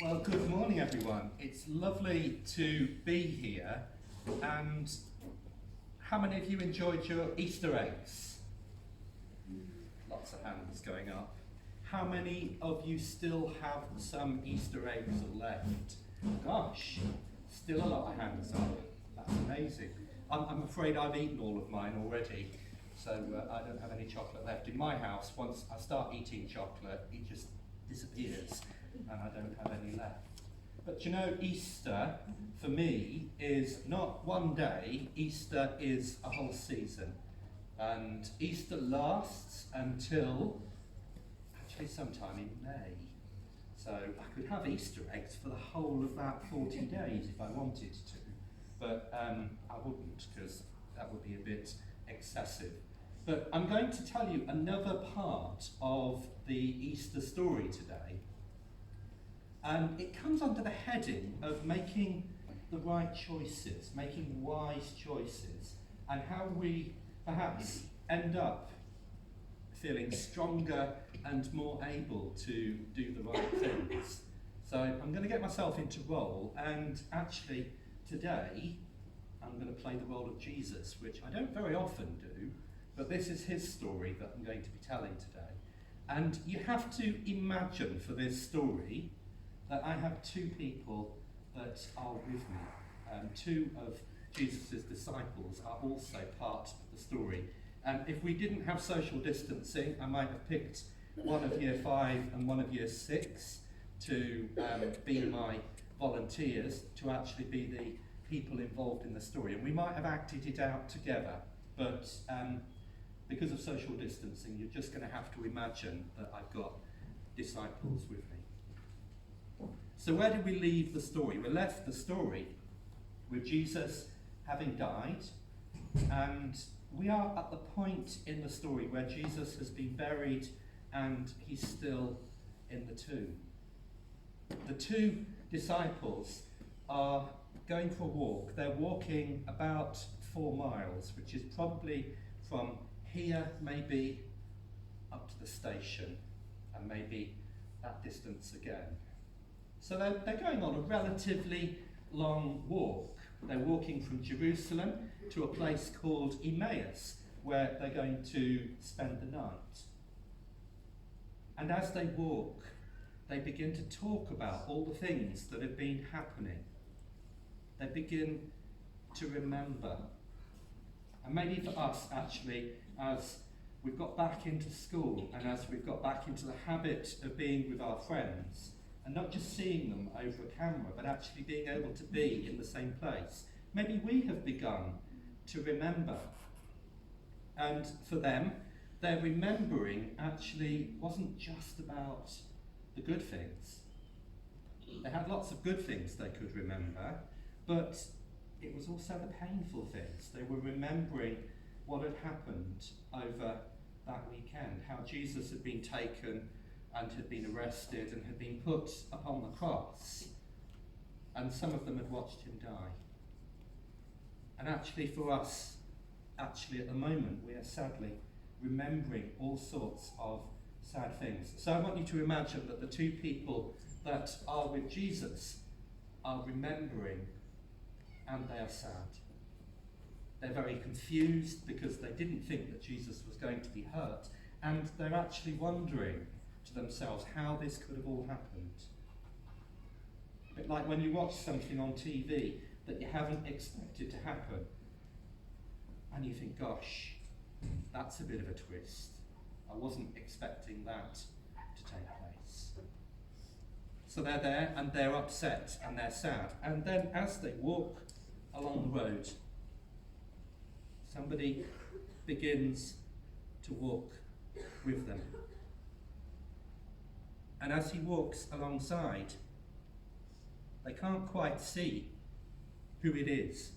Well, good morning, everyone. It's lovely to be here. And how many of you enjoyed your Easter eggs? Lots of hands going up. How many of you still have some Easter eggs left? Gosh, still a lot of hands up. That's amazing. I'm afraid I've eaten all of mine already, so I don't have any chocolate left. In my house, once I start eating chocolate, it just disappears, and I don't have any left. But you know, Easter, for me, is not one day. Easter is a whole season. And Easter lasts until, actually, sometime in May. So I could have Easter eggs for the whole of that 40 days if I wanted to. But I wouldn't, because that would be a bit excessive. But I'm going to tell you another part of the Easter story today. And it comes under the heading of making the right choices, making wise choices, and how we perhaps end up feeling stronger and more able to do the right things. So I'm going to get myself into role, and actually today I'm going to play the role of Jesus, which I don't very often do, but this is his story that I'm going to be telling today. And you have to imagine for this story that I have two people that are with me. Two of Jesus' disciples are also part of the story. And if we didn't have social distancing, I might have picked one of year 5 and one of year 6 to be my volunteers, to actually be the people involved in the story. And we might have acted it out together, but because of social distancing, you're just going to have to imagine that I've got disciples with me. So where did we leave the story? We left the story with Jesus having died, and we are at the point in the story where Jesus has been buried and he's still in the tomb. The two disciples are going for a walk. They're walking about 4 miles, which is probably from here maybe up to the station, and maybe that distance again. So they're going on a relatively long walk. They're walking from Jerusalem to a place called Emmaus, where they're going to spend the night. And as they walk, they begin to talk about all the things that have been happening. They begin to remember. And maybe for us, actually, as we've got back into school and as we've got back into the habit of being with our friends, and not just seeing them over a camera, but actually being able to be in the same place, maybe we have begun to remember. And for them, their remembering actually wasn't just about the good things. They had lots of good things they could remember, but it was also the painful things. They were remembering what had happened over that weekend, how Jesus had been taken and had been arrested and had been put upon the cross, and some of them had watched him die. And actually for us, actually at the moment, we are sadly remembering all sorts of sad things. So I want you to imagine that the two people that are with Jesus are remembering, and they are sad. They're very confused because they didn't think that Jesus was going to be hurt, and they're actually wondering to themselves how this could have all happened. A bit like when you watch something on TV that you haven't expected to happen, and you think, gosh, that's a bit of a twist. I wasn't expecting that to take place. So they're there and they're upset and they're sad. And then as they walk along the road, somebody begins to walk with them. And as he walks alongside, they can't quite see who it is.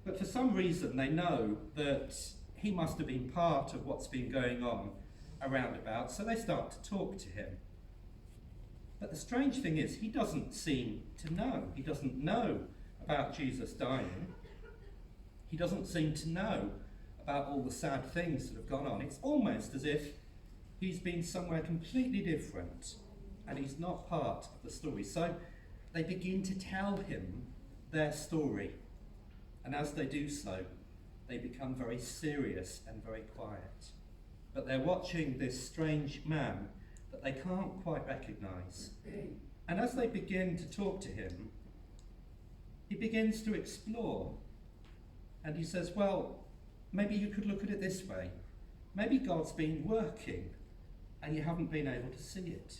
But for some reason they know that he must have been part of what's been going on around about, so they start to talk to him. But the strange thing is, he doesn't seem to know. He doesn't know about Jesus dying. He doesn't seem to know about all the sad things that have gone on. It's almost as if he's been somewhere completely different and he's not part of the story. So they begin to tell him their story. And as they do so, they become very serious and very quiet. But they're watching this strange man that they can't quite recognise. And as they begin to talk to him, he begins to explore. And he says, well, maybe you could look at it this way. Maybe God's been working and you haven't been able to see it.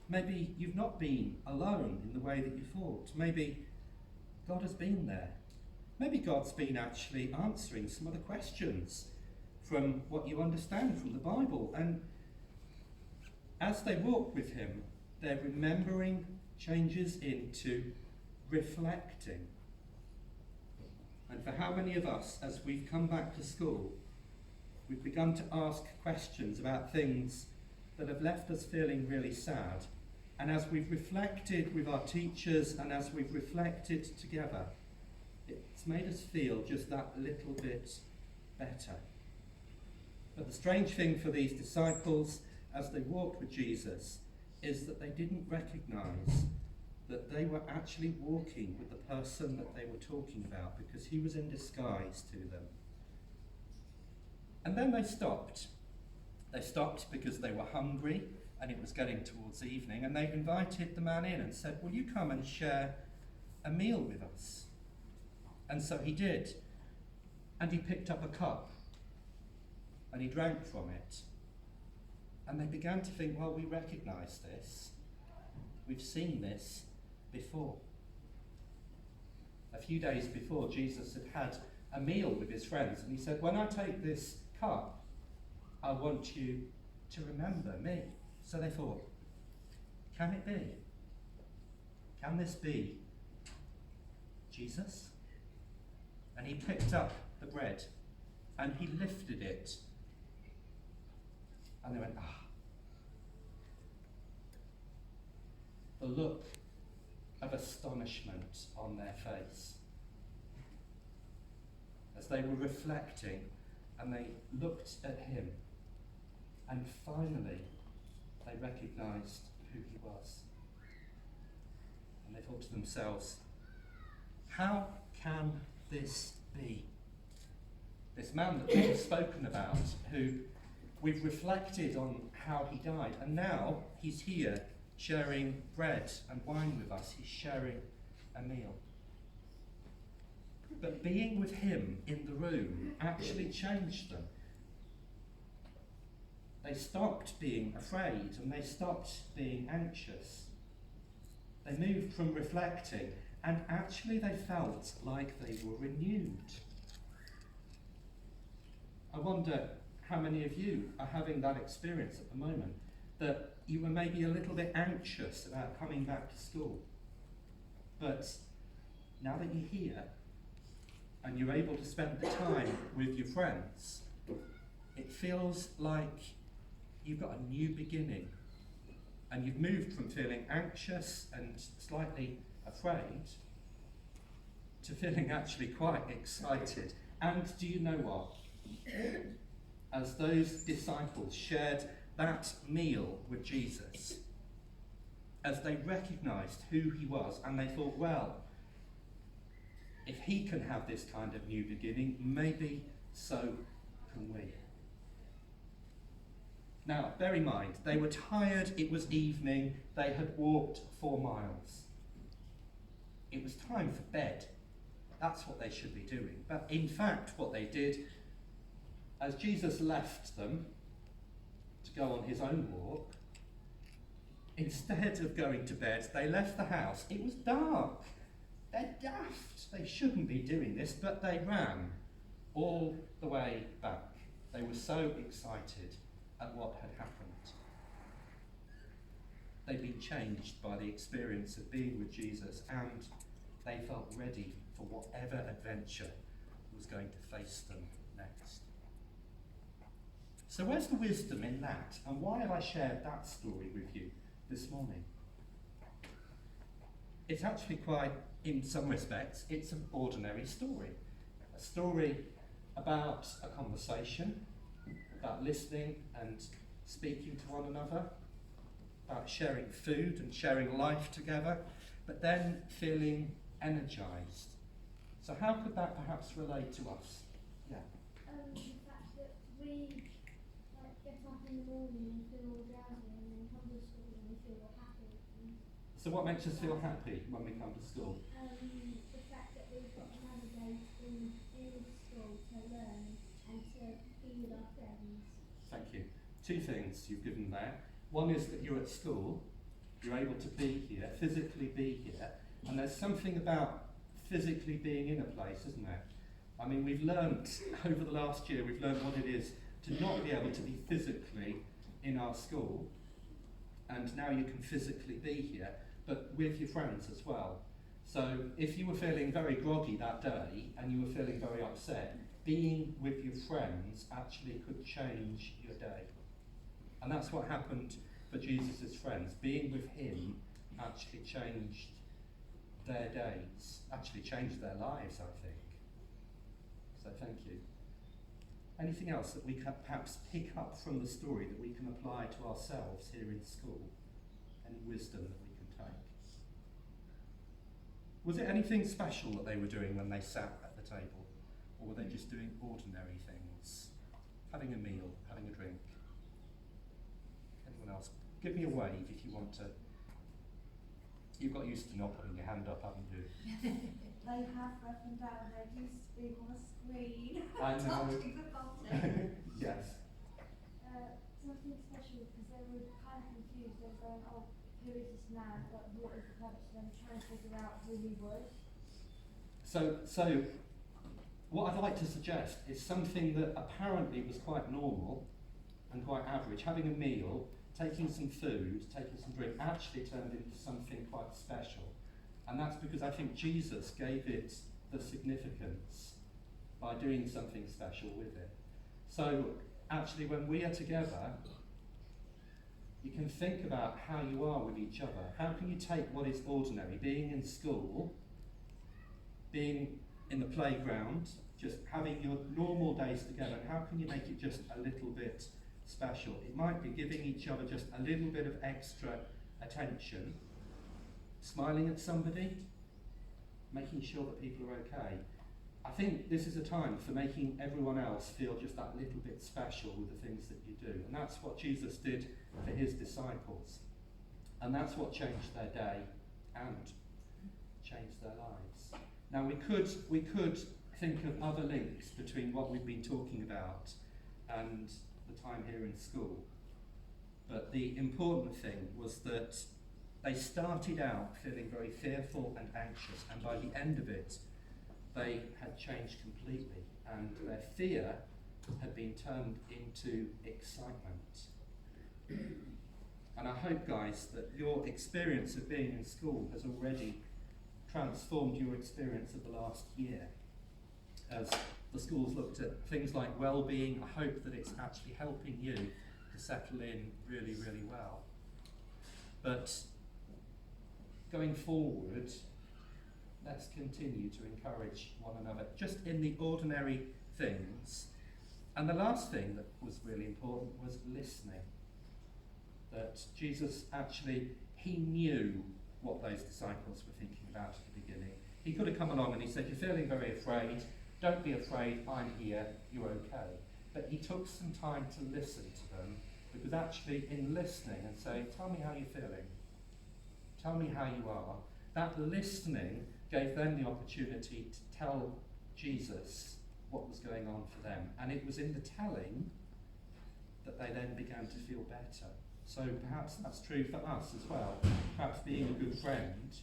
Maybe you've not been alone in the way that you thought. Maybe God has been there. Maybe God's been actually answering some of the questions from what you understand from the Bible. And as they walk with him, their remembering changes into reflecting. And for how many of us, as we've come back to school, we've begun to ask questions about things that have left us feeling really sad. And as we've reflected with our teachers and as we've reflected together, it's made us feel just that little bit better. But the strange thing for these disciples as they walked with Jesus is that they didn't recognise that they were actually walking with the person that they were talking about, because he was in disguise to them. And then they stopped. They stopped because they were hungry and it was getting towards evening, and they invited the man in and said, will you come and share a meal with us? And so he did. And he picked up a cup and he drank from it. And they began to think, well, we recognise this. We've seen this before. A few days before, Jesus had had a meal with his friends, and he said, when I take this cup, I want you to remember me. So they thought, can it be? Can this be Jesus? And he picked up the bread and he lifted it. And they went, ah. The look of astonishment on their face as they were reflecting, and they looked at him, and finally they recognised who he was. And they thought to themselves, how can this be? This man that we've spoken about, who we've reflected on how he died, and now he's here sharing bread and wine with us. He's sharing a meal. But being with him in the room actually changed them. They stopped being afraid and they stopped being anxious. They moved from reflecting, and actually they felt like they were renewed. I wonder how many of you are having that experience at the moment, that you were maybe a little bit anxious about coming back to school. But now that you're here and you're able to spend the time with your friends, it feels like you've got a new beginning, and you've moved from feeling anxious and slightly afraid to feeling actually quite excited. And do you know what? As those disciples shared that meal with Jesus, as they recognised who he was, and they thought, well, if he can have this kind of new beginning, maybe so can we. Now, bear in mind, they were tired, it was evening, they had walked 4 miles. It was time for bed. That's what they should be doing. But in fact, what they did, as Jesus left them to go on his own walk, instead of going to bed, they left the house. It was dark. They're daft. They shouldn't be doing this, but they ran all the way back. They were so excited at what had happened. They'd been changed by the experience of being with Jesus, and they felt ready for whatever adventure was going to face them next. So where's the wisdom in that? And why have I shared that story with you this morning? It's actually quite, in some respects, it's an ordinary story. A story about a conversation, about listening and speaking to one another, about sharing food and sharing life together, but then feeling energized. So how could that perhaps relate to us? Yeah. The fact that we get up in the morning and feel all drowsy and then come to school and we feel all happy. So what makes us feel happy when we come to school? The fact that we've got another day in school to learn and to be with our friends. Thank you. Two things you've given there. One is that you're at school, you're able to be here, physically be here, and there's something about physically being in a place, isn't there? I mean, we've learned over the last year, we've learned what it is to not be able to be physically in our school, and now you can physically be here, but with your friends as well. So if you were feeling very groggy that day and you were feeling very upset, being with your friends actually could change your day. And that's what happened for Jesus' friends. Being with him actually changed their days, actually changed their lives, I think. So thank you. Anything else that we can perhaps pick up from the story that we can apply to ourselves here in school? Any wisdom that we can take? Was it anything special that they were doing when they sat at the table? Or were they just doing ordinary things? Having a meal, having a drink? Anyone else? Give me a wave if you want to. You've got used to not putting your hand up, haven't you? They have up and down, they're used to being on a screen. I know. Touching the button. Yes. Something special because they were kind of confused. They were going, oh, who is this man? But what is the purpose? And they were trying to figure out who he was. So what I'd like to suggest is something that apparently was quite normal and quite average. Having a meal, taking some food, taking some drink, actually turned into something quite special. And that's because I think Jesus gave it the significance by doing something special with it. So actually when we are together, you can think about how you are with each other. How can you take what is ordinary, being in school, being in the playground, just having your normal days together, and how can you make it just a little bit special? It might be giving each other just a little bit of extra attention, smiling at somebody, making sure that people are okay. I think this is a time for making everyone else feel just that little bit special with the things that you do. And that's what Jesus did for his disciples. And that's what changed their day and changed their lives. Now we could think of other links between what we've been talking about and the time here in school. But the important thing was that they started out feeling very fearful and anxious, and by the end of it, they had changed completely, and their fear had been turned into excitement. And I hope, guys, that your experience of being in school has already transformed your experience of the last year. As the schools looked at things like well-being, I hope that it's actually helping you to settle in really, really well. But going forward, let's continue to encourage one another, just in the ordinary things. And the last thing that was really important was listening. That Jesus actually, he knew what those disciples were thinking about at the beginning. He could have come along and he said, you're feeling very afraid, don't be afraid, I'm here, you're okay. But he took some time to listen to them, because actually in listening and saying, tell me how you're feeling, tell me how you are, that listening gave them the opportunity to tell Jesus what was going on for them. And it was in the telling that they then began to feel better. So perhaps that's true for us as well. Perhaps being a good friend,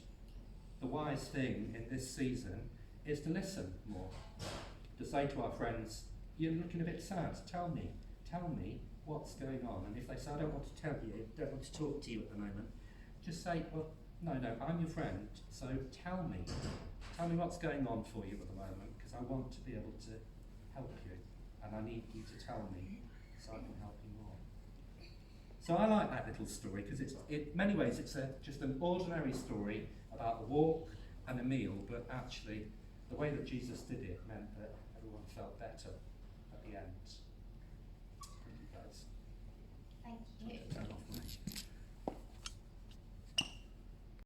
the wise thing in this season is to listen more. To say to our friends, you're looking a bit sad, tell me what's going on. And if they say, I don't want to tell you, I don't want to talk to you at the moment, just say, well, no, I'm your friend, so tell me what's going on for you at the moment, because I want to be able to help you, and I need you to tell me so I can help you more. So I like that little story, because in many ways it's just an ordinary story about a walk and a meal, but actually the way that Jesus did it meant that everyone felt better at the end.